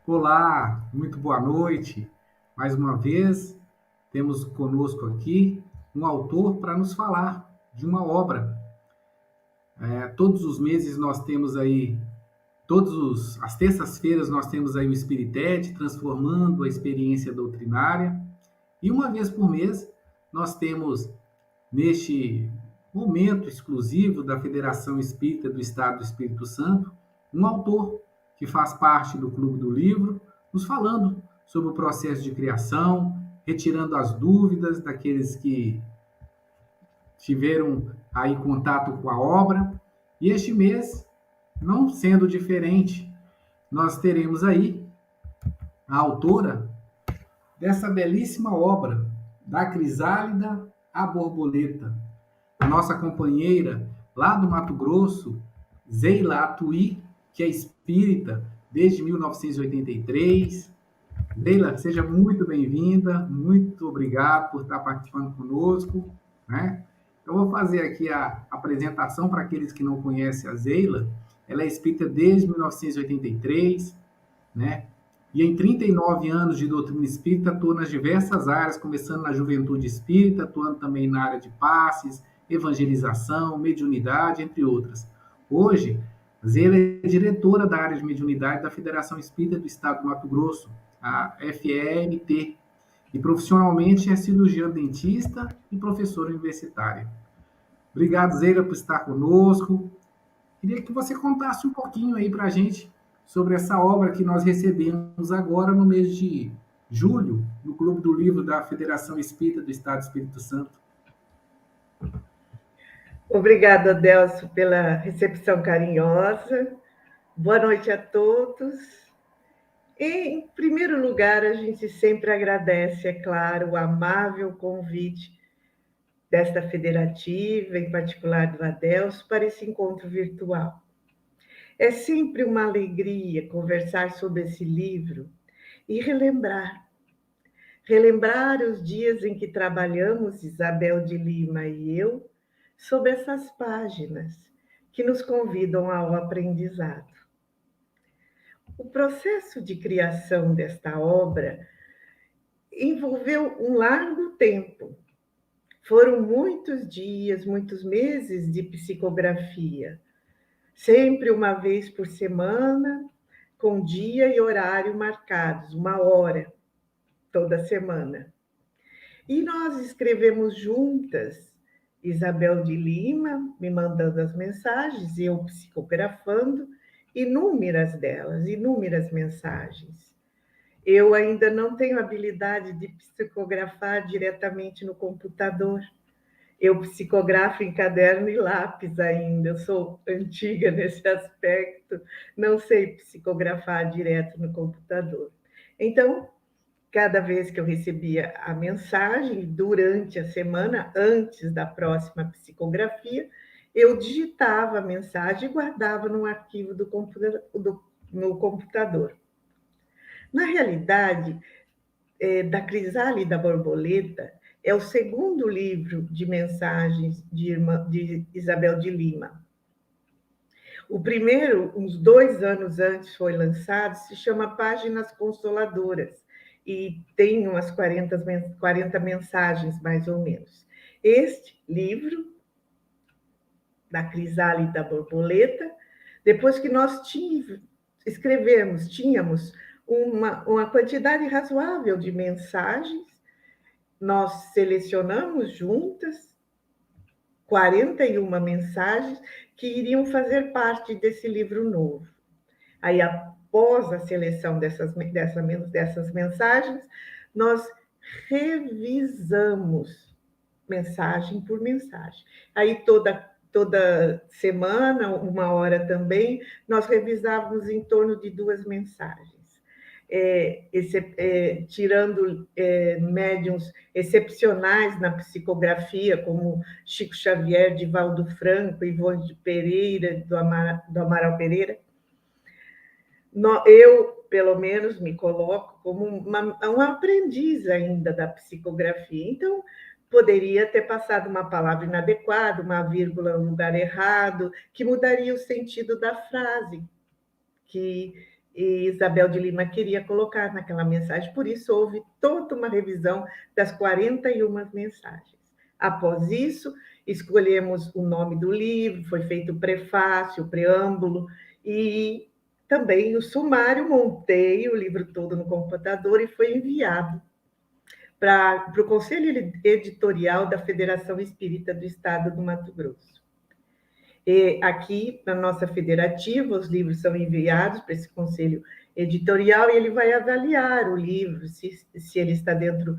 Olá, muito boa noite. Mais uma vez, temos conosco aqui um autor para nos falar de uma obra. Todos os meses nós temos aí, as terças-feiras nós temos aí o Spirited, transformando a experiência doutrinária. E uma vez por mês nós temos, neste momento exclusivo da Federação Espírita do Estado do Espírito Santo, um autor que faz parte do Clube do Livro, nos falando sobre o processo de criação, retirando as dúvidas daqueles que tiveram aí contato com a obra. E este mês, não sendo diferente, nós teremos aí a autora dessa belíssima obra, Da Crisálida à Borboleta, a nossa companheira lá do Mato Grosso, Zeila Atuí, que é espírita desde 1983. Zeila, seja muito bem-vinda, muito obrigado por estar participando conosco, né? Eu vou fazer aqui a apresentação para aqueles que não conhecem a Zeila. Ela é espírita desde 1983, né? E em 39 anos de doutrina espírita, atua nas diversas áreas, começando na juventude espírita, atuando também na área de passes, evangelização, mediunidade, entre outras. Hoje, Zela é diretora da área de mediunidade da Federação Espírita do Estado do Mato Grosso, a FEMT, e profissionalmente é cirurgiã dentista e professora universitária. Obrigado, Zeila, por estar conosco. Queria que você contasse um pouquinho aí para a gente sobre essa obra que nós recebemos agora no mês de julho, no Clube do Livro da Federação Espírita do Estado do Espírito Santo. Obrigada, Adelso, pela recepção carinhosa. Boa noite a todos. Em primeiro lugar, a gente sempre agradece, é claro, o amável convite desta federativa, em particular do Adelso, para esse encontro virtual. É sempre uma alegria conversar sobre esse livro e relembrar os dias em que trabalhamos, Isabel de Lima e eu, sobre essas páginas que nos convidam ao aprendizado. O processo de criação desta obra envolveu um largo tempo. Foram muitos dias, muitos meses de psicografia, sempre uma vez por semana, com dia e horário marcados, uma hora toda semana. E nós escrevemos juntas, Isabel de Lima me mandando as mensagens, eu psicografando, inúmeras mensagens. Eu ainda não tenho habilidade de psicografar diretamente no computador. Eu psicografo em caderno e lápis ainda. Eu sou antiga nesse aspecto, não sei psicografar direto no computador. Então, cada vez que eu recebia a mensagem, durante a semana, antes da próxima psicografia, eu digitava a mensagem e guardava num arquivo no computador. Na realidade, Da Crisálida Borboleta é o segundo livro de mensagens de Isabel de Lima. O primeiro, uns 2 anos antes, foi lançado, se chama Páginas Consoladoras, e tem umas 40 mensagens, mais ou menos. Este livro, Da Crisálida Borboleta, depois que nós tínhamos uma quantidade razoável de mensagens, nós selecionamos juntas 41 mensagens que iriam fazer parte desse livro novo. Aí, após a seleção dessas mensagens, nós revisamos mensagem por mensagem. Aí, toda semana, uma hora também, nós revisávamos em torno de 2 mensagens. Tirando médiuns excepcionais na psicografia, como Chico Xavier, Divaldo Franco, Ivone de Pereira, do Amaral Pereira, eu, pelo menos, me coloco como uma aprendiz ainda da psicografia. Então, poderia ter passado uma palavra inadequada, uma vírgula no lugar errado, que mudaria o sentido da frase, que e Isabel de Lima queria colocar naquela mensagem, por isso houve toda uma revisão das 41 mensagens. Após isso, escolhemos o nome do livro, foi feito o prefácio, o preâmbulo, e também o sumário, montei o livro todo no computador e foi enviado para o Conselho Editorial da Federação Espírita do Estado do Mato Grosso. E aqui, na nossa federativa, os livros são enviados para esse conselho editorial e ele vai avaliar o livro, se ele está dentro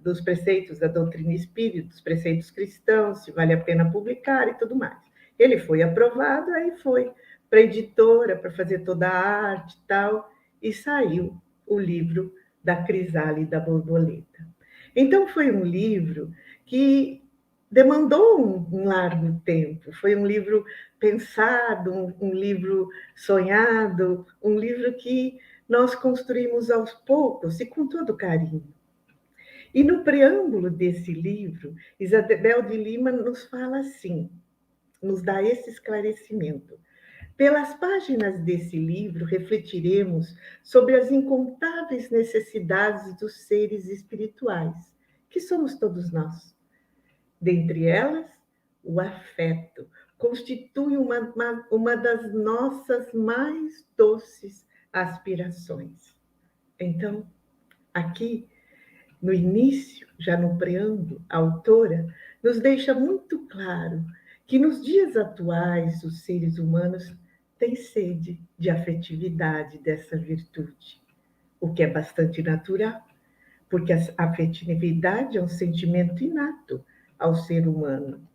dos preceitos da doutrina espírita, dos preceitos cristãos, se vale a pena publicar e tudo mais. Ele foi aprovado, aí foi para a editora, para fazer toda a arte e tal, e saiu o livro da Crisálida e da Borboleta. Então, foi um livro que demandou um largo tempo. Foi um livro pensado, um livro sonhado, um livro que nós construímos aos poucos e com todo carinho. E no preâmbulo desse livro, Isabel de Lima nos fala assim, nos dá esse esclarecimento. Pelas páginas desse livro, refletiremos sobre as incontáveis necessidades dos seres espirituais, que somos todos nós. Dentre elas, o afeto constitui uma das nossas mais doces aspirações. Então, aqui, no início, já no preâmbulo, a autora nos deixa muito claro que nos dias atuais os seres humanos têm sede de afetividade dessa virtude, o que é bastante natural, porque a afetividade é um sentimento inato ao ser humano.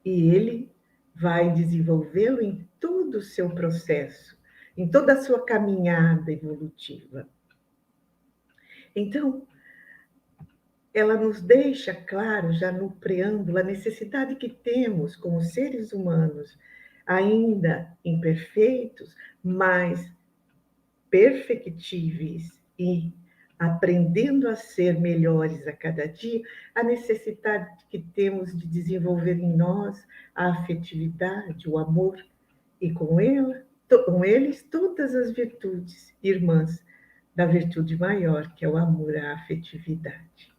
E ele vai desenvolvê-lo em todo o seu processo, em toda a sua caminhada evolutiva. Então, ela nos deixa claro, já no preâmbulo, a necessidade que temos como seres humanos, ainda imperfeitos, mas perfectíveis e aprendendo a ser melhores a cada dia, a necessidade que temos de desenvolver em nós a afetividade, o amor, e com eles todas as virtudes irmãs da virtude maior, que é o amor, a afetividade.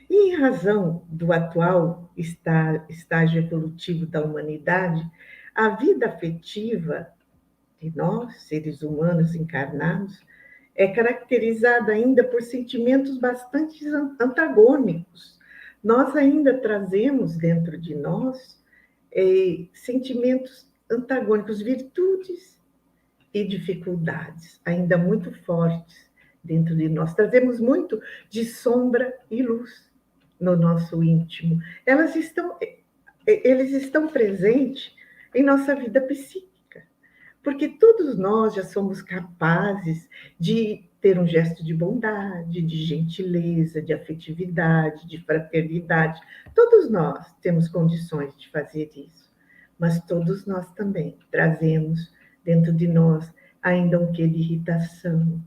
E em razão do atual estágio evolutivo da humanidade, a vida afetiva de nós, seres humanos encarnados, é caracterizada ainda por sentimentos bastante antagônicos. Nós ainda trazemos dentro de nós sentimentos antagônicos, virtudes e dificuldades, ainda muito fortes dentro de nós. Trazemos muito de sombra e luz no nosso íntimo. Eles estão presentes em nossa vida psíquica, porque todos nós já somos capazes de ter um gesto de bondade, de gentileza, de afetividade, de fraternidade. Todos nós temos condições de fazer isso, mas todos nós também trazemos dentro de nós ainda um quê de irritação,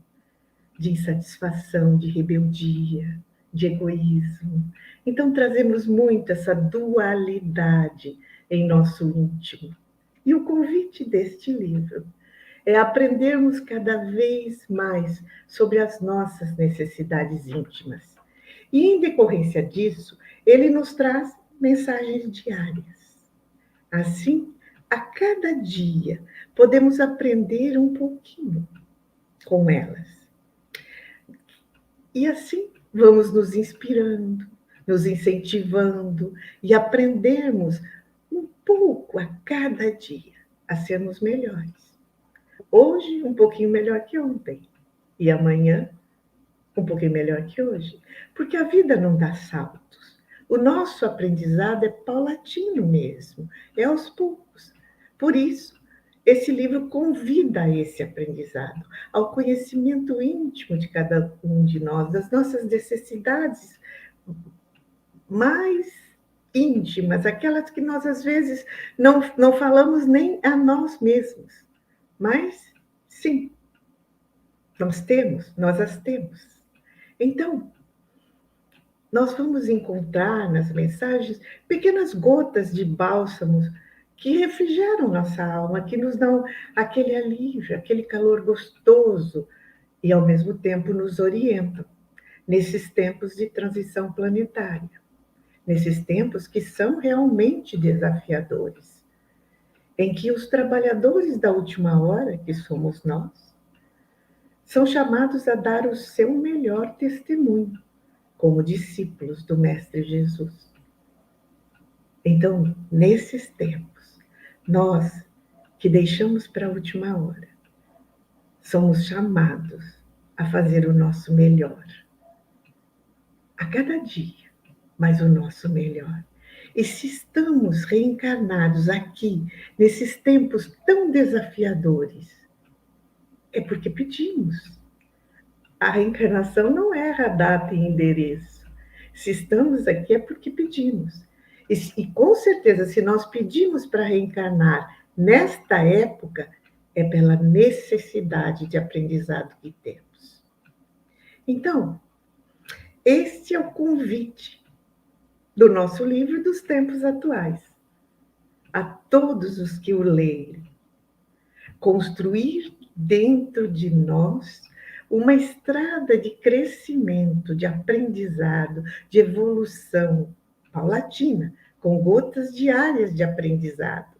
de insatisfação, de rebeldia, de egoísmo. Então, trazemos muito essa dualidade em nosso íntimo. E o convite deste livro é aprendermos cada vez mais sobre as nossas necessidades íntimas. E, em decorrência disso, ele nos traz mensagens diárias. Assim, a cada dia, podemos aprender um pouquinho com elas. E assim, vamos nos inspirando, nos incentivando e aprendermos um pouco a cada dia a sermos melhores. Hoje, um pouquinho melhor que ontem. E amanhã, um pouquinho melhor que hoje. Porque a vida não dá saltos. O nosso aprendizado é paulatino mesmo, é aos poucos. Por isso, esse livro convida a esse aprendizado, ao conhecimento íntimo de cada um de nós, das nossas necessidades mais íntimas, aquelas que nós, às vezes, não falamos nem a nós mesmos. Mas, sim, nós as temos. Então, nós vamos encontrar nas mensagens pequenas gotas de bálsamos que refrigeram nossa alma, que nos dão aquele alívio, aquele calor gostoso e, ao mesmo tempo, nos orientam nesses tempos de transição planetária, nesses tempos que são realmente desafiadores, em que os trabalhadores da última hora, que somos nós, são chamados a dar o seu melhor testemunho como discípulos do Mestre Jesus. Então, nesses tempos, nós que deixamos para a última hora, somos chamados a fazer o nosso melhor. A cada dia, mas o nosso melhor. E se estamos reencarnados aqui, nesses tempos tão desafiadores, é porque pedimos. A reencarnação não erra data e endereço. Se estamos aqui é porque pedimos. E com certeza, se nós pedimos para reencarnar nesta época, é pela necessidade de aprendizado que temos. Então, este é o convite do nosso livro dos tempos atuais. A todos os que o lerem, construir dentro de nós uma estrada de crescimento, de aprendizado, de evolução paulatina, com gotas diárias de aprendizado.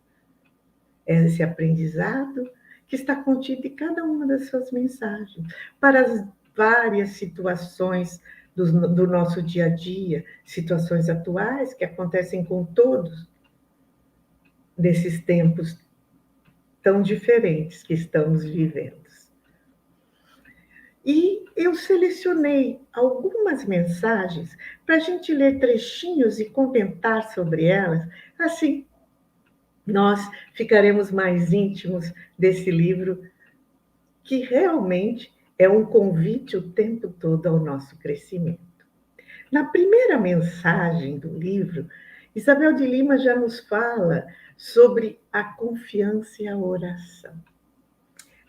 Esse aprendizado que está contido em cada uma das suas mensagens, para as várias situações do nosso dia a dia, situações atuais que acontecem com todos nesses tempos tão diferentes que estamos vivendo. E eu selecionei algumas mensagens para a gente ler trechinhos e comentar sobre elas. Assim, nós ficaremos mais íntimos desse livro, que realmente é um convite o tempo todo ao nosso crescimento. Na primeira mensagem do livro, Isabel de Lima já nos fala sobre a confiança e a oração.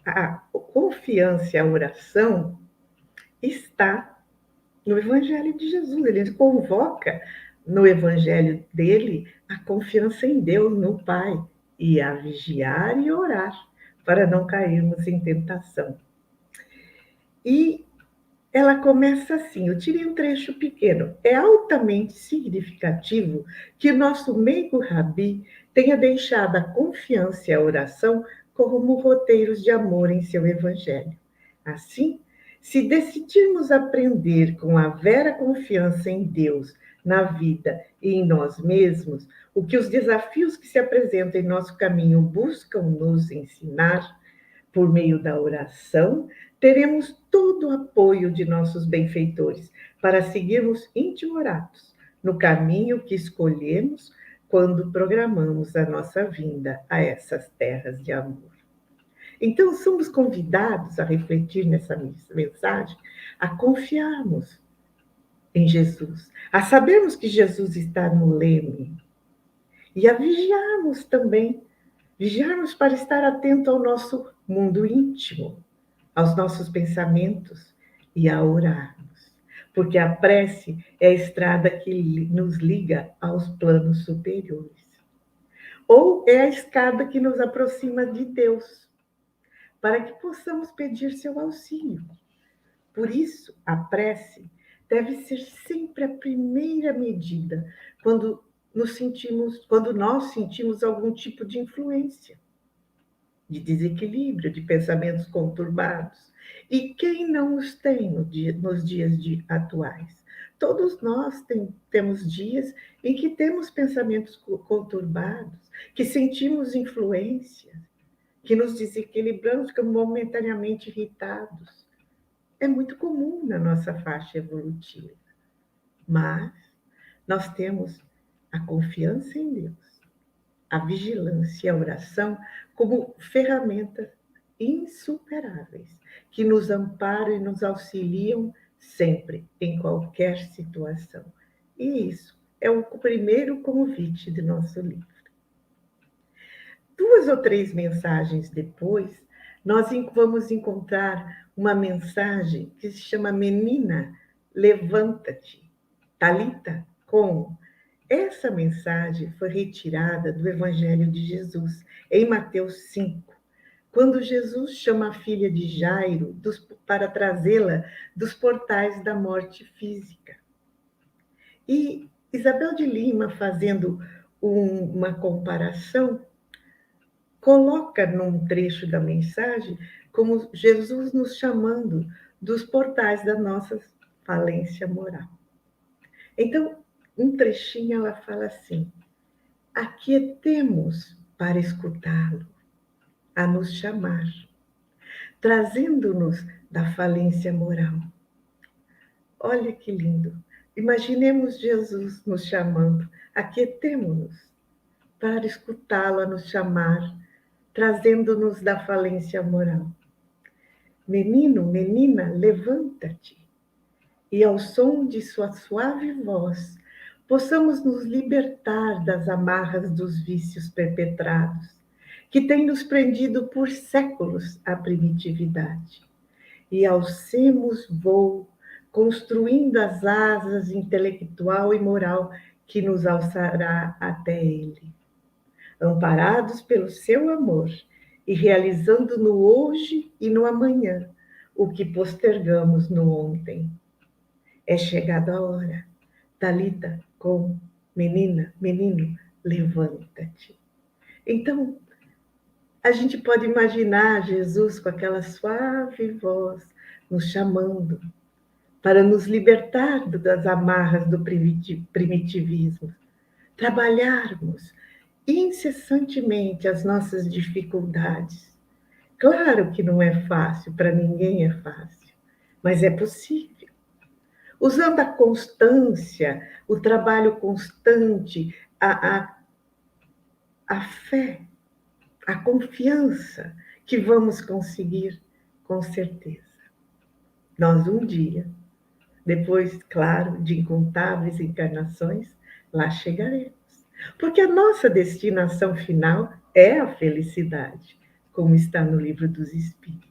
A confiança e a oração está no Evangelho de Jesus. Ele convoca no Evangelho dele a confiança em Deus, no Pai, e a vigiar e orar, para não cairmos em tentação. E ela começa assim, eu tirei um trecho pequeno. É altamente significativo que nosso meigo Rabi tenha deixado a confiança e a oração como roteiros de amor em seu Evangelho. Assim, se decidirmos aprender com a vera confiança em Deus, na vida e em nós mesmos, o que os desafios que se apresentam em nosso caminho buscam nos ensinar, por meio da oração, teremos todo o apoio de nossos benfeitores para seguirmos intimoratos no caminho que escolhemos quando programamos a nossa vinda a essas terras de amor. Então, somos convidados a refletir nessa mensagem, a confiarmos em Jesus, a sabermos que Jesus está no leme e a vigiarmos também, vigiarmos para estar atento ao nosso mundo íntimo, aos nossos pensamentos e a orarmos, porque a prece é a estrada que nos liga aos planos superiores, ou é a escada que nos aproxima de Deus, para que possamos pedir seu auxílio. Por isso, a prece deve ser sempre a primeira medida quando nós sentimos algum tipo de influência, de desequilíbrio, de pensamentos conturbados. E quem não os tem nos dias atuais? Todos nós temos dias em que temos pensamentos conturbados, que sentimos influências, que nos desequilibramos, ficamos momentaneamente irritados. É muito comum na nossa faixa evolutiva. Mas nós temos a confiança em Deus, a vigilância e a oração como ferramentas insuperáveis, que nos amparam e nos auxiliam sempre, em qualquer situação. E isso é o primeiro convite do nosso livro. 2 ou 3 mensagens depois, nós vamos encontrar uma mensagem que se chama Menina, levanta-te, Talita, como, Essa mensagem foi retirada do Evangelho de Jesus, em Mateus 5, quando Jesus chama a filha de Jairo para trazê-la dos portais da morte física. E Isabel de Lima, fazendo uma comparação, coloca num trecho da mensagem como Jesus nos chamando dos portais da nossa falência moral. Então, um trechinho ela fala assim: aquietemos para escutá-lo, a nos chamar, trazendo-nos da falência moral. Olha que lindo! Imaginemos Jesus nos chamando, aquietemo-nos para escutá-lo a nos chamar, trazendo-nos da falência moral. Menino, menina, levanta-te, e ao som de sua suave voz, possamos nos libertar das amarras dos vícios perpetrados, que têm nos prendido por séculos à primitividade, e alcemos voo, construindo as asas intelectual e moral que nos alçará até ele. Amparados pelo seu amor e realizando no hoje e no amanhã o que postergamos no ontem. É chegada a hora. Talita, com menina, menino, levanta-te. Então, a gente pode imaginar Jesus com aquela suave voz nos chamando para nos libertar das amarras do primitivismo, trabalharmos incessantemente as nossas dificuldades. Claro que não é fácil, para ninguém é fácil, mas é possível. Usando a constância, o trabalho constante, a fé, a confiança que vamos conseguir, com certeza. Nós um dia, depois, claro, de incontáveis encarnações, lá chegaremos. Porque a nossa destinação final é a felicidade, como está no Livro dos Espíritos.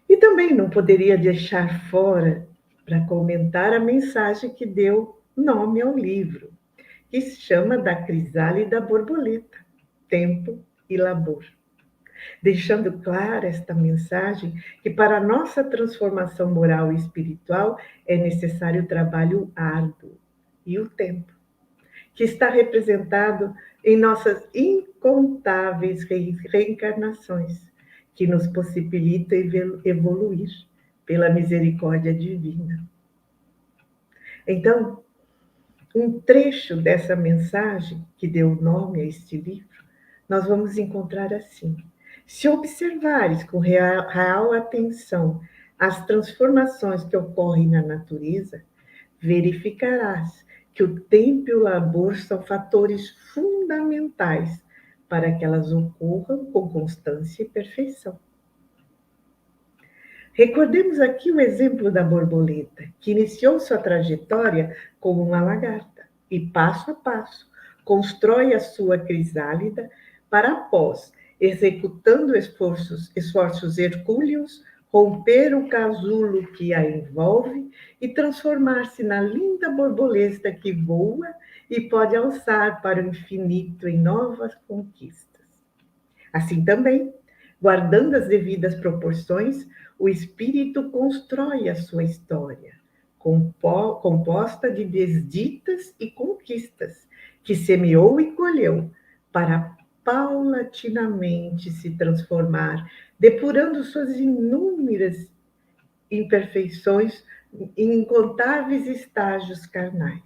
E também não poderia deixar fora para comentar a mensagem que deu nome ao livro, que se chama Da Crisálida Borboleta, Tempo e Labor. Deixando clara esta mensagem que para a nossa transformação moral e espiritual é necessário o trabalho árduo e o tempo, que está representado em nossas incontáveis reencarnações, que nos possibilita evoluir pela misericórdia divina. Então, um trecho dessa mensagem que deu nome a este livro, nós vamos encontrar assim: se observares com real atenção as transformações que ocorrem na natureza, verificarás que o tempo e o labor são fatores fundamentais para que elas ocorram com constância e perfeição. Recordemos aqui o exemplo da borboleta, que iniciou sua trajetória como uma lagarta e, passo a passo, constrói a sua crisálida para, após, executando esforços hercúleos, romper o casulo que a envolve e transformar-se na linda borboleta que voa e pode alçar para o infinito em novas conquistas. Assim também, guardando as devidas proporções, o espírito constrói a sua história, composta de desditas e conquistas, que semeou e colheu, para paulatinamente se transformar, depurando suas inúmeras imperfeições em incontáveis estágios carnais,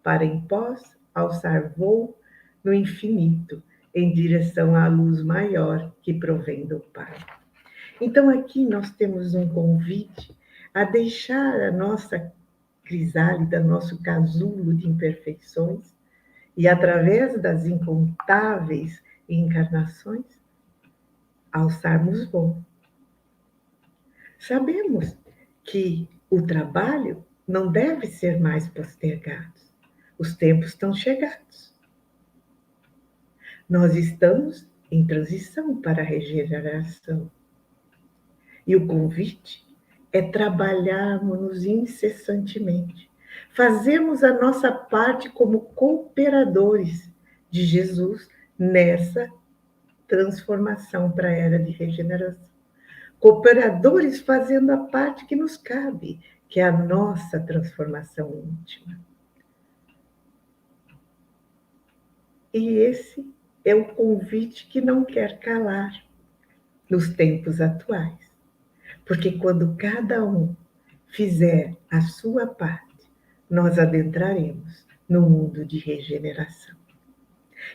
para em pós alçar voo no infinito, em direção à luz maior que provém do Pai. Então, aqui nós temos um convite a deixar a nossa crisálida, nosso casulo de imperfeições, e através das incontáveis encarnações, alçarmos voo. Sabemos que o trabalho não deve ser mais postergado. Os tempos estão chegados. Nós estamos em transição para a regeneração. E o convite é trabalharmos incessantemente Fazemos a nossa parte como cooperadores de Jesus nessa transformação para a era de regeneração. Cooperadores fazendo a parte que nos cabe, que é a nossa transformação íntima. E esse é o convite que não quer calar nos tempos atuais. Porque quando cada um fizer a sua parte, nós adentraremos no mundo de regeneração.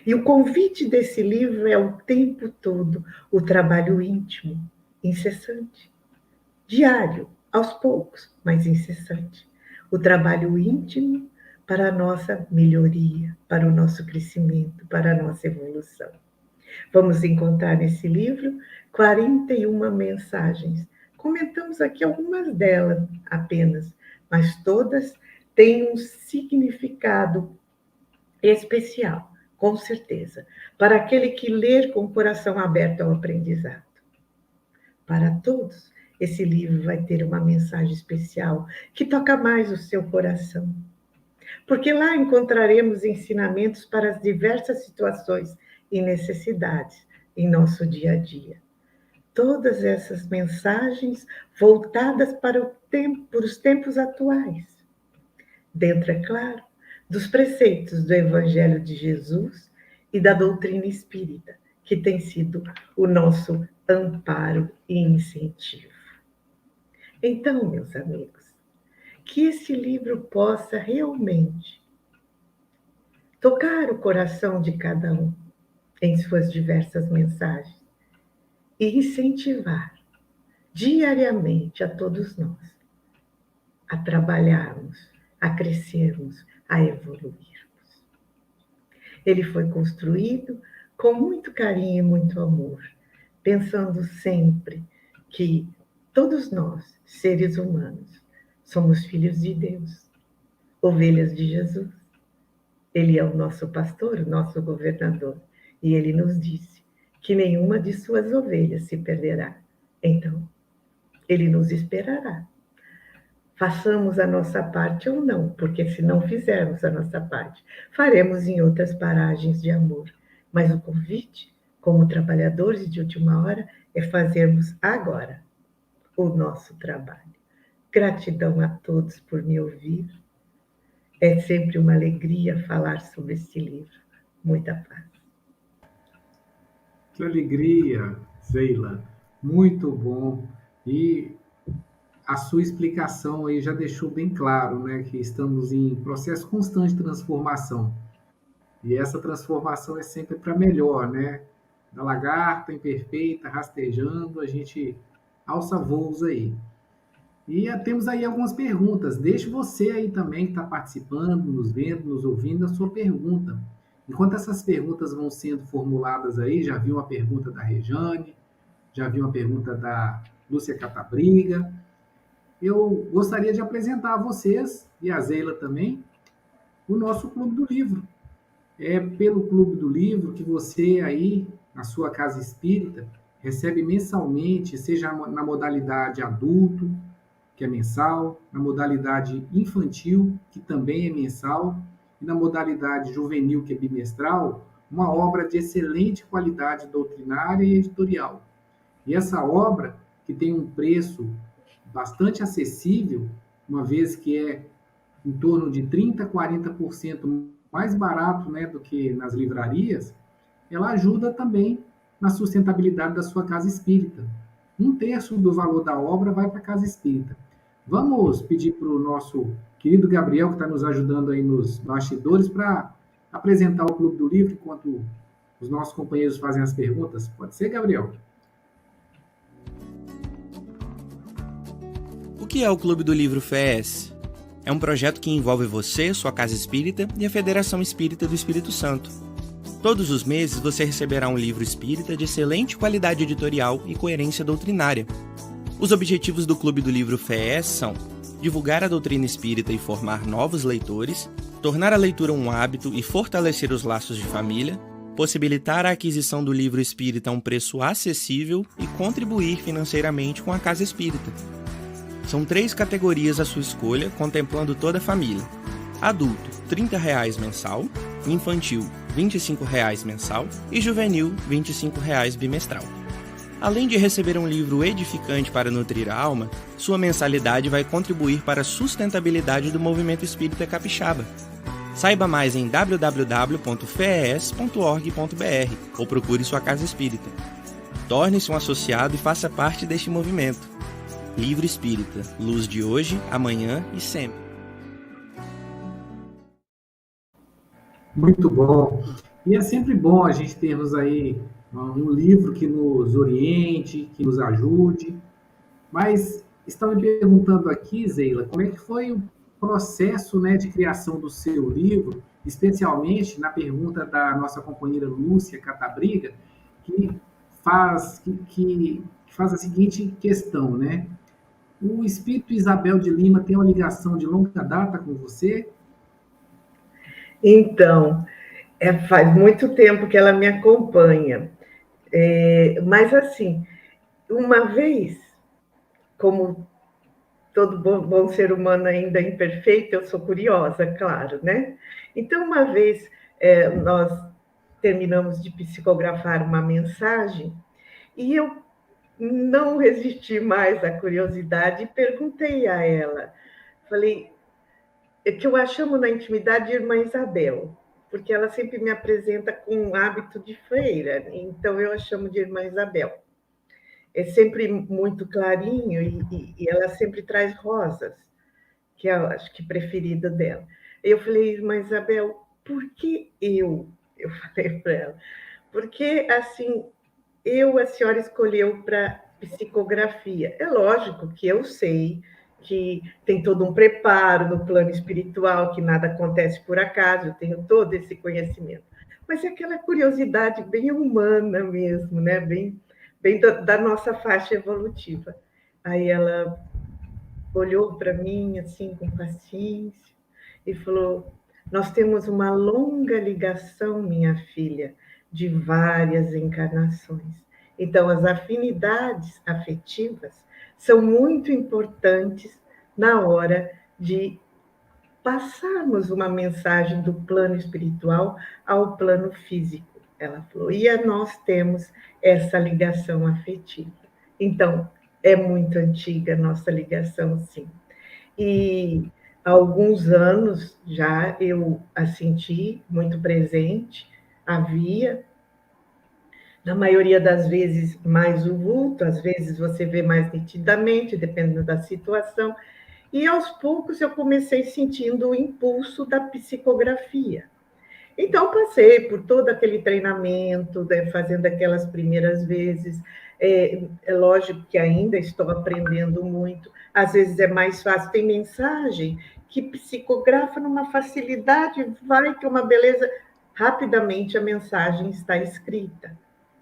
E o convite desse livro é o tempo todo o trabalho íntimo, incessante, diário, aos poucos, mas incessante. O trabalho íntimo para a nossa melhoria, para o nosso crescimento, para a nossa evolução. Vamos encontrar nesse livro 41 mensagens. Comentamos aqui algumas delas apenas, mas todas têm um significado especial, com certeza, para aquele que ler com o coração aberto ao aprendizado. Para todos, esse livro vai ter uma mensagem especial que toca mais o seu coração. Porque lá encontraremos ensinamentos para as diversas situações e necessidades em nosso dia a dia. Todas essas mensagens voltadas para os tempos atuais. Dentro, é claro, dos preceitos do Evangelho de Jesus e da doutrina espírita, que tem sido o nosso amparo e incentivo. Então, meus amigos, que esse livro possa realmente tocar o coração de cada um em suas diversas mensagens e incentivar diariamente a todos nós a trabalharmos, a crescermos, a evoluirmos. Ele foi construído com muito carinho e muito amor, pensando sempre que todos nós, seres humanos, somos filhos de Deus, ovelhas de Jesus. Ele é o nosso pastor, o nosso governador, e ele nos disse que nenhuma de suas ovelhas se perderá. Então, ele nos esperará. Façamos a nossa parte ou não, porque se não fizermos a nossa parte, faremos em outras paragens de amor. Mas o convite, como trabalhadores de última hora, é fazermos agora o nosso trabalho. Gratidão a todos por me ouvir. É sempre uma alegria falar sobre este livro. Muita paz. Que alegria, Zeila. Muito bom. E a sua explicação aí já deixou bem claro, né, que estamos em processo constante de transformação. E essa transformação é sempre para melhor, né? Da lagarta imperfeita, rastejando, a gente alça voos aí. E temos aí algumas perguntas. Deixe você aí também que está participando, nos vendo, nos ouvindo, a sua pergunta. Enquanto essas perguntas vão sendo formuladas aí, já vi uma pergunta da Rejane, já vi uma pergunta da Lúcia Catabriga. Eu gostaria de apresentar a vocês, e a Zeila também, o nosso Clube do Livro. É pelo Clube do Livro que você aí, na sua casa espírita, recebe mensalmente, seja na modalidade adulto, que é mensal, na modalidade infantil, que também é mensal, e na modalidade juvenil, que é bimestral, uma obra de excelente qualidade doutrinária e editorial. E essa obra, que tem um preço bastante acessível, uma vez que é em torno de 30% a 40% mais barato, né, do que nas livrarias, ela ajuda também na sustentabilidade da sua casa espírita. 1/3 do valor da obra vai para a casa espírita. Vamos pedir para o nosso querido Gabriel, que está nos ajudando aí nos bastidores, para apresentar o Clube do Livro enquanto os nossos companheiros fazem as perguntas. Pode ser, Gabriel? O que é o Clube do Livro FES? É um projeto que envolve você, sua casa espírita e a Federação Espírita do Espírito Santo. Todos os meses você receberá um livro espírita de excelente qualidade editorial e coerência doutrinária. Os objetivos do Clube do Livro FES são divulgar a doutrina espírita e formar novos leitores, tornar a leitura um hábito e fortalecer os laços de família, possibilitar a aquisição do livro espírita a um preço acessível e contribuir financeiramente com a casa espírita. São 3 categorias à sua escolha, contemplando toda a família. Adulto, R$ 30,00 mensal, infantil, R$ 25,00 mensal e juvenil, R$ 25,00 bimestral. Além de receber um livro edificante para nutrir a alma, sua mensalidade vai contribuir para a sustentabilidade do movimento espírita capixaba. Saiba mais em www.fees.org.br ou procure sua casa espírita. Torne-se um associado e faça parte deste movimento. Livro Espírita, luz de hoje, amanhã e sempre. Muito bom. E é sempre bom a gente termos aí um livro que nos oriente, que nos ajude. Mas estão me perguntando aqui, Zeila, como é que foi o processo, né, de criação do seu livro, especialmente na pergunta da nossa companheira Lúcia Catabriga, que faz a seguinte questão, né? O espírito Isabel de Lima tem uma ligação de longa data com você? Então, faz muito tempo que ela me acompanha. Mas, assim, uma vez, como todo bom ser humano ainda imperfeito, eu sou curiosa, claro, né? Então, uma vez, nós terminamos de psicografar uma mensagem e eu não resisti mais à curiosidade e perguntei a ela. Falei, que eu a chamo na intimidade de Irmã Isabel, porque ela sempre me apresenta com um hábito de freira, então eu a chamo de Irmã Isabel. É sempre muito clarinho e ela sempre traz rosas, que eu acho que preferida dela. Eu falei, Irmã Isabel, por que eu? Eu falei para ela, porque assim, a senhora escolheu para psicografia. É lógico que eu sei que tem todo um preparo no plano espiritual, que nada acontece por acaso, eu tenho todo esse conhecimento. Mas é aquela curiosidade bem humana mesmo, né? Bem da nossa faixa evolutiva. Aí ela olhou para mim assim com paciência e falou: nós temos uma longa ligação, minha filha, de várias encarnações. Então, as afinidades afetivas são muito importantes na hora de passarmos uma mensagem do plano espiritual ao plano físico, ela falou. E nós temos essa ligação afetiva. Então, é muito antiga a nossa ligação, sim. E há alguns anos já eu a senti muito presente, havia, na maioria das vezes, mais o vulto, às vezes você vê mais nitidamente, dependendo da situação. E, aos poucos, eu comecei sentindo o impulso da psicografia. Então, passei por todo aquele treinamento, né, fazendo aquelas primeiras vezes. É lógico que ainda estou aprendendo muito. Às vezes é mais fácil. Tem mensagem que psicografa numa facilidade, vai que é uma beleza. Rapidamente a mensagem está escrita.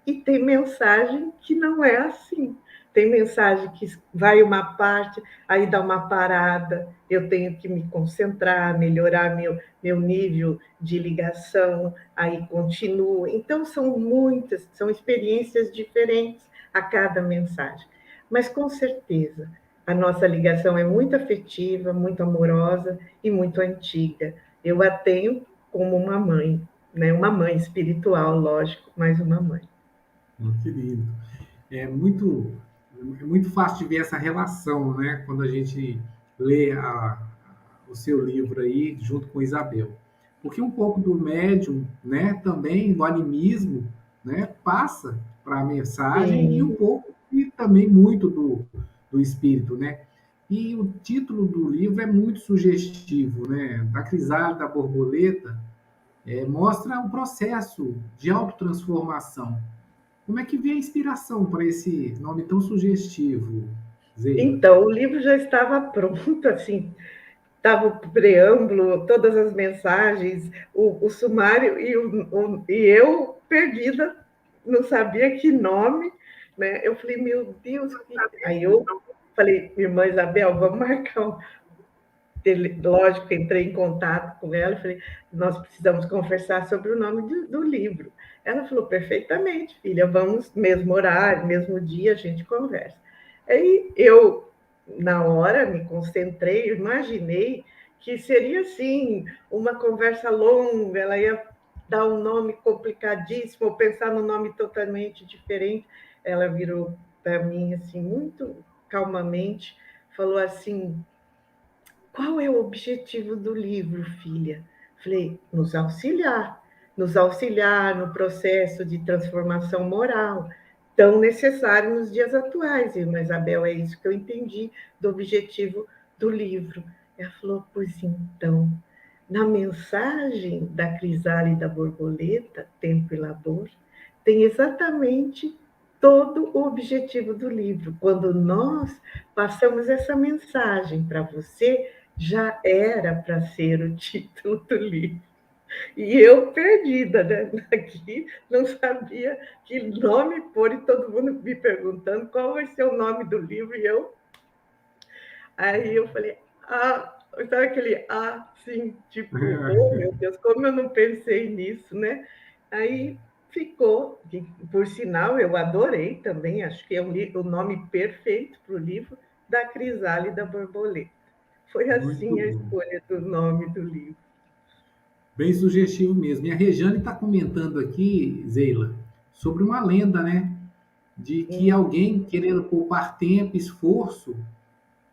E tem mensagem que não é assim. Tem mensagem que vai uma parte, aí dá uma parada, eu tenho que me concentrar, melhorar meu nível de ligação, aí continuo. Então, são experiências diferentes a cada mensagem. Mas, com certeza, a nossa ligação é muito afetiva, muito amorosa e muito antiga. Eu a tenho como uma mãe, né? Uma mãe espiritual, lógico, mas uma mãe. Que lindo. É muito fácil de ver essa relação, né? Quando a gente lê o seu livro aí, junto com Isabel. Porque um pouco do médium, né? Também do animismo, né? Passa para a mensagem. Sim. E um pouco e também muito do espírito, né? E o título do livro é muito sugestivo, né? Da crisálida à borboleta, mostra um processo de autotransformação. Como é que veio a inspiração para esse nome tão sugestivo, Zeila? Então, o livro já estava pronto, assim, estava o preâmbulo, todas as mensagens, o sumário, e eu, perdida, não sabia que nome, né? Eu falei, meu Deus, aí eu falei, irmã Isabel, vamos marcar lógico, entrei em contato com ela e falei, nós precisamos conversar sobre o nome do livro. Ela falou, perfeitamente, filha, vamos, mesmo horário, mesmo dia, a gente conversa. Aí eu na hora, me concentrei, imaginei que seria, assim, uma conversa longa, ela ia dar um nome complicadíssimo, ou pensar num nome totalmente diferente. Ela virou para mim, assim, muito calmamente, falou assim: qual é o objetivo do livro, filha? Falei: nos auxiliar no processo de transformação moral, tão necessário nos dias atuais. Irmã Isabel, é isso que eu entendi do objetivo do livro. Ela falou: pois então, na mensagem da crisálida borboleta, Tempo e Labor, tem exatamente todo o objetivo do livro. Quando nós passamos essa mensagem para você, já era para ser o título do livro. E eu perdida, né? Aqui, não sabia que nome pôr, e todo mundo me perguntando qual vai ser o nome do livro, e eu... Aí eu falei: sabe aquele sim, tipo, oh meu Deus, como eu não pensei nisso, né? Aí ficou, por sinal, eu adorei também, acho que é o nome perfeito para o livro, da Crisálida Borboleta. Foi Muito assim a bom. escolha do nome do livro. Bem sugestivo mesmo. E a Rejane está comentando aqui, Zeila, sobre uma lenda, né? De que alguém querendo poupar tempo, esforço,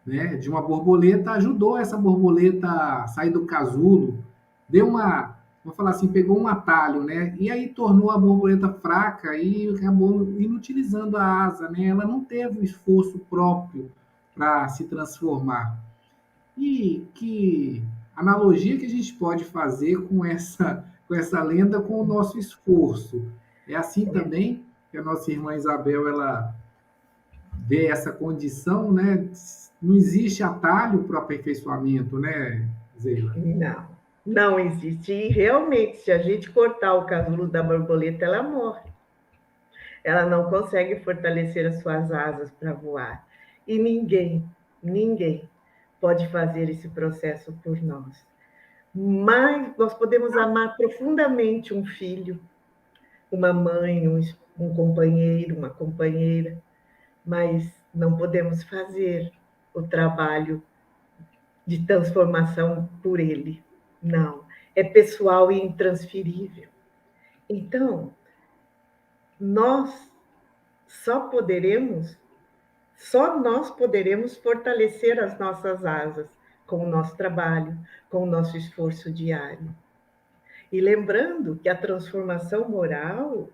né, de uma borboleta, ajudou essa borboleta a sair do casulo, deu uma, vamos falar assim, pegou um atalho, né, e aí tornou a borboleta fraca e acabou inutilizando a asa, né, ela não teve o esforço próprio para se transformar. E que analogia que a gente pode fazer com essa lenda com o nosso esforço? É assim também que a nossa irmã Isabel, ela vê essa condição, né? Não existe atalho para o aperfeiçoamento, né, Zeila? Não, não existe. E realmente, se a gente cortar o casulo da borboleta, ela morre. Ela não consegue fortalecer as suas asas para voar. E ninguém pode fazer esse processo por nós. Mas nós podemos amar profundamente um filho, uma mãe, um companheiro, uma companheira, mas não podemos fazer o trabalho de transformação por ele. Não, é pessoal e intransferível. Então, nós só poderemos, só nós poderemos fortalecer as nossas asas com o nosso trabalho, com o nosso esforço diário. E lembrando que a transformação moral,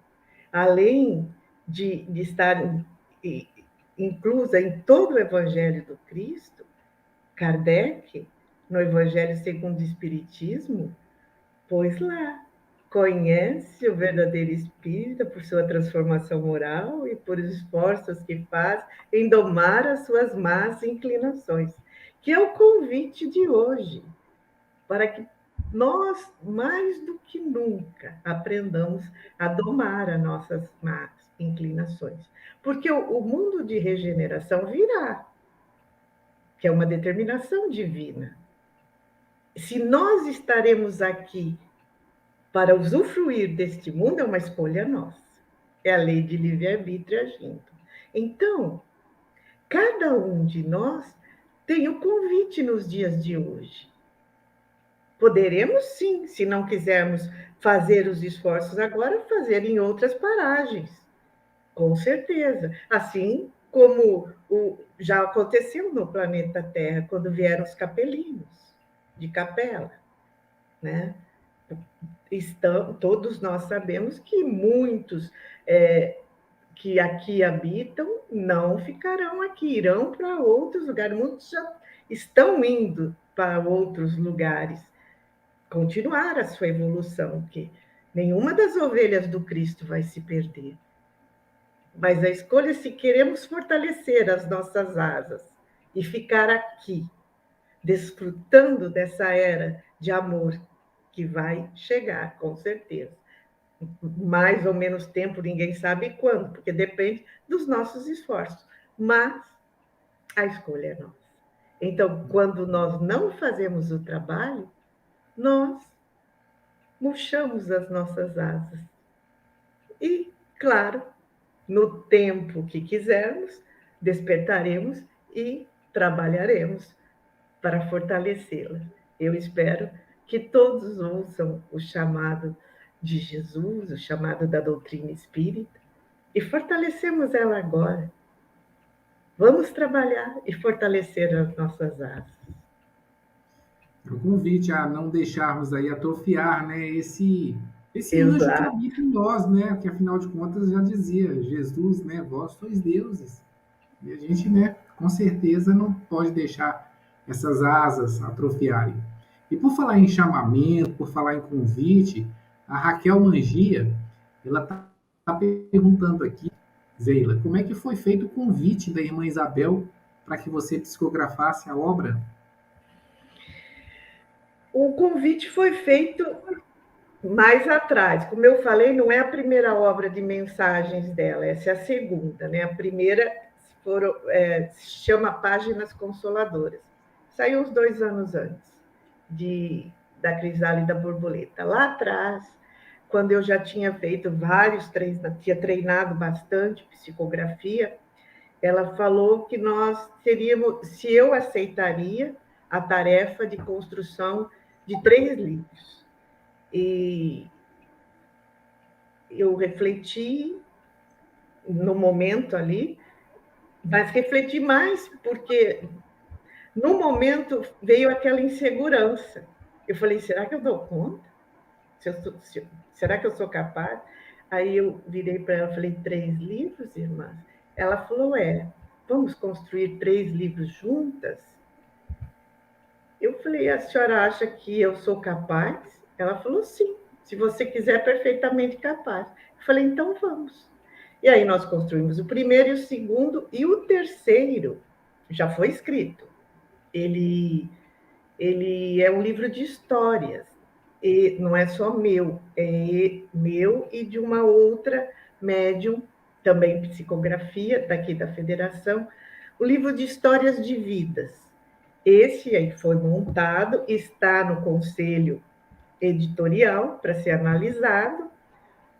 além de estar inclusa em todo o Evangelho do Cristo, Kardec, no Evangelho segundo o Espiritismo, pois lá, conhece o verdadeiro espírita por sua transformação moral e por os esforços que faz em domar as suas más inclinações, que é o convite de hoje, para que nós, mais do que nunca, aprendamos a domar as nossas más inclinações. Porque o mundo de regeneração virá, que é uma determinação divina. Se nós estaremos aqui para usufruir deste mundo, é uma escolha nossa. É a lei de livre-arbítrio agindo. Então, cada um de nós tem o convite nos dias de hoje. Poderemos sim, se não quisermos fazer os esforços agora, fazer em outras paragens, com certeza. Assim como já aconteceu no planeta Terra, quando vieram os capelinos de capela, né? Todos nós sabemos que muitos que aqui habitam não ficarão aqui, irão para outros lugares. Muitos já estão indo para outros lugares, continuar a sua evolução, que nenhuma das ovelhas do Cristo vai se perder. Mas a escolha é se queremos fortalecer as nossas asas e ficar aqui, desfrutando dessa era de amor que vai chegar, com certeza. Mais ou menos tempo, ninguém sabe quando, porque depende dos nossos esforços. Mas a escolha é nossa. Então, quando nós não fazemos o trabalho, nós murchamos as nossas asas. E, claro, no tempo que quisermos, despertaremos e trabalharemos para fortalecê-la. Eu espero que todos ouçam o chamado de Jesus, o chamado da doutrina espírita, e fortalecemos ela agora. Vamos trabalhar e fortalecer as nossas asas. É um convite a não deixarmos aí atrofiar, né, esse anjo que Exato. habita em nós, né, que afinal de contas já dizia Jesus, né, vós sois deuses. E a gente, né, com certeza não pode deixar essas asas atrofiarem. E por falar em chamamento, por falar em convite, a Raquel Mangia, ela tá perguntando aqui, Zeila, como é que foi feito o convite da irmã Isabel para que você psicografasse a obra? O convite foi feito mais atrás. Como eu falei, não é a primeira obra de mensagens dela, essa é a segunda, né? A primeira se chama Páginas Consoladoras. Saiu uns 2 anos antes da Crisálida Borboleta. Lá atrás, quando eu já tinha feito tinha treinado bastante psicografia, ela falou que nós teríamos, se eu aceitaria a tarefa de construção de 3 livros. E eu refleti no momento ali, mas refleti mais porque no momento veio aquela insegurança. Eu falei, será que eu dou conta? Será que eu sou capaz? Aí eu virei para ela e falei, 3 livros, irmã? Ela falou, vamos construir 3 livros juntas? Eu falei, a senhora acha que eu sou capaz? Ela falou, sim, se você quiser, perfeitamente capaz. Eu falei, então vamos. E aí nós construímos o primeiro e o segundo, e o terceiro já foi escrito. Ele é um livro de histórias, e não é só meu, é meu e de uma outra médium, também psicografia, daqui da Federação, o livro de histórias de vidas. Esse aí foi montado, está no conselho editorial para ser analisado,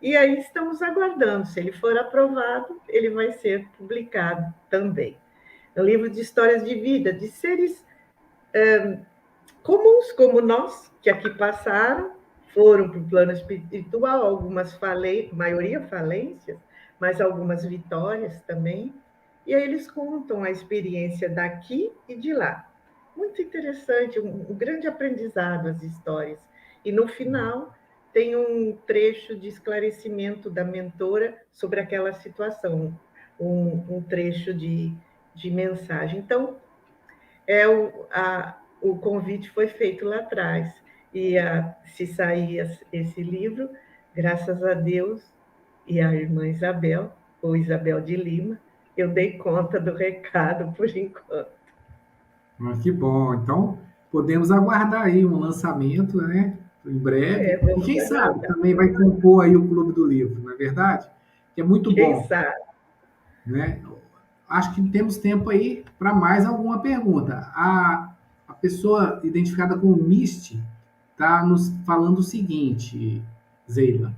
e aí estamos aguardando. Se ele for aprovado, ele vai ser publicado também. É um livro de histórias de vida, de seres comuns como nós, que aqui passaram, foram para o plano espiritual, algumas maioria falências, mas algumas vitórias também. E aí eles contam a experiência daqui e de lá. Muito interessante, um grande aprendizado as histórias. E no final tem um trecho de esclarecimento da mentora sobre aquela situação, um trecho de mensagem. Então, o convite foi feito lá atrás. E se sair esse livro, graças a Deus e à irmã Isabel, ou Isabel de Lima, eu dei conta do recado por enquanto. Que bom. Então, podemos aguardar aí um lançamento, né? Em breve. E Vamos quem sabe aguardar. também vai compor aí o Clube do Livro, não é verdade? Que é muito Quem bom, sabe? né? Acho que temos tempo aí para mais alguma pergunta. A pessoa identificada como Misty está nos falando o seguinte, Zeila.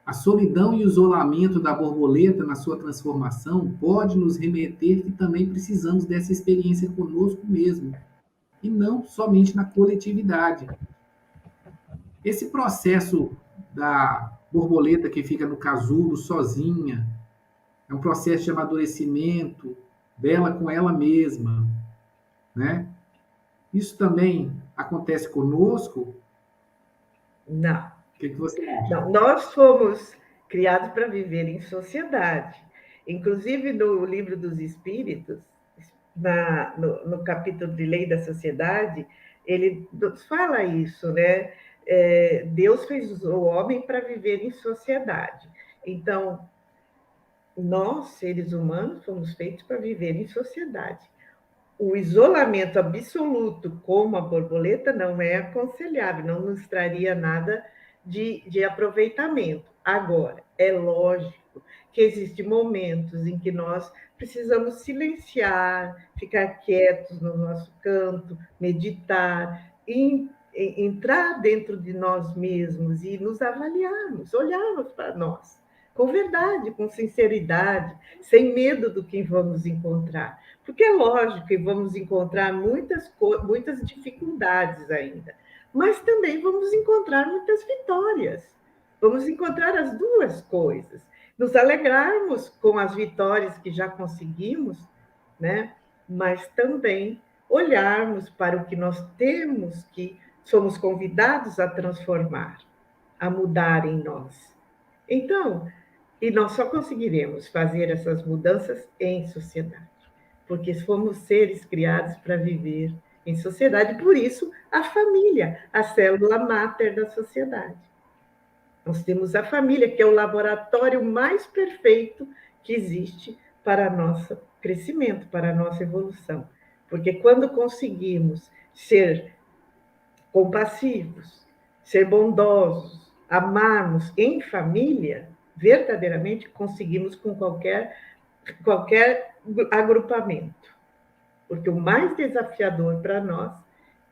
A solidão e o isolamento da borboleta na sua transformação pode nos remeter que também precisamos dessa experiência conosco mesmo, e não somente na coletividade. Esse processo da borboleta que fica no casulo sozinha é um processo de amadurecimento dela com ela mesma, né? Isso também acontece conosco? Não. O que você acha? Não, nós fomos criados para viver em sociedade. Inclusive, no Livro dos Espíritos, no capítulo de Lei da Sociedade, ele fala isso, né? Deus fez o homem para viver em sociedade. Então, nós, seres humanos, fomos feitos para viver em sociedade. O isolamento absoluto, como a borboleta, não é aconselhável, não nos traria nada de aproveitamento. Agora, é lógico que existem momentos em que nós precisamos silenciar, ficar quietos no nosso canto, meditar, entrar dentro de nós mesmos e nos avaliarmos, olharmos para nós. com verdade, com sinceridade, sem medo do que vamos encontrar. Porque é lógico que vamos encontrar muitas dificuldades ainda, mas também vamos encontrar muitas vitórias. Vamos encontrar as duas coisas. Nos alegrarmos com as vitórias que já conseguimos, né? Mas também olharmos para o que nós temos, que somos convidados a transformar, a mudar em nós. Então, e nós só conseguiremos fazer essas mudanças em sociedade, porque fomos seres criados para viver em sociedade. Por isso, a família, a célula máter da sociedade. Nós temos a família, que é o laboratório mais perfeito que existe para nosso crescimento, para a nossa evolução. Porque quando conseguimos ser compassivos, ser bondosos, amarmos em família, verdadeiramente conseguimos com qualquer agrupamento. Porque o mais desafiador para nós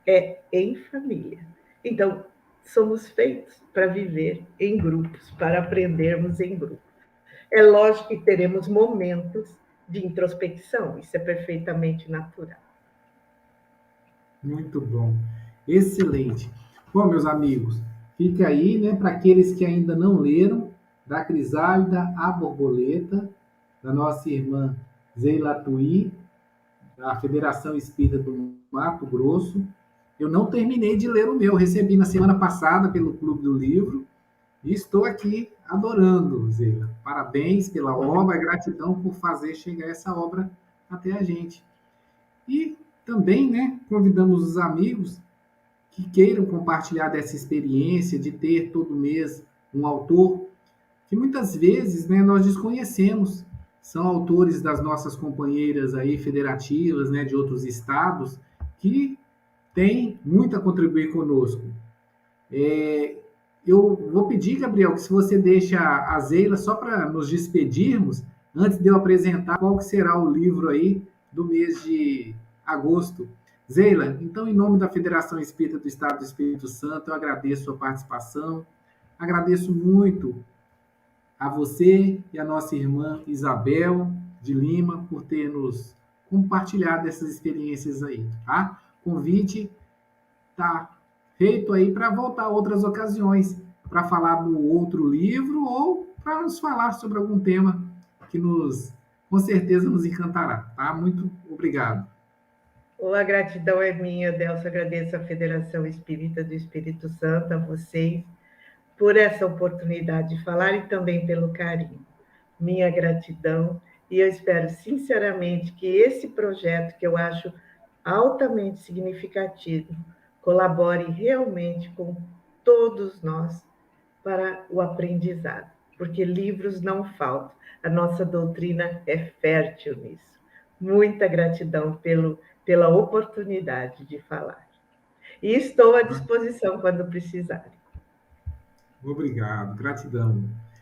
é em família. Então, somos feitos para viver em grupos, para aprendermos em grupo. É lógico que teremos momentos de introspecção, isso é perfeitamente natural. Muito bom. Excelente. Bom, meus amigos, fica aí, né, para aqueles que ainda não leram, da Crisálida à Borboleta, da nossa irmã Zeila Tui, da Federação Espírita do Mato Grosso. Eu não terminei de ler o meu, recebi na semana passada pelo Clube do Livro e estou aqui adorando, Zeila. Parabéns pela obra, gratidão por fazer chegar essa obra até a gente. E também, né, convidamos os amigos que queiram compartilhar dessa experiência de ter todo mês um autor que muitas vezes, né, nós desconhecemos. São autores das nossas companheiras aí federativas, né, de outros estados, que têm muito a contribuir conosco. Eu vou pedir, Gabriel, que se você deixa a Zeila só para nos despedirmos, antes de eu apresentar qual que será o livro aí do mês de agosto. Zeila, então, em nome da Federação Espírita do Estado do Espírito Santo, eu agradeço a sua participação, agradeço muito a você e a nossa irmã Isabel de Lima por ter nos compartilhado essas experiências aí, tá? Convite tá feito aí para voltar a outras ocasiões, para falar do outro livro ou para nos falar sobre algum tema que com certeza nos encantará, tá? Muito obrigado. A gratidão é minha, Delcio. Agradeço à Federação Espírita do Espírito Santo, a vocês, por essa oportunidade de falar e também pelo carinho. Minha gratidão, e eu espero sinceramente que esse projeto, que eu acho altamente significativo, colabore realmente com todos nós para o aprendizado, porque livros não faltam. A nossa doutrina é fértil nisso. Muita gratidão pela oportunidade de falar. E estou à disposição quando precisarem. Obrigado, gratidão.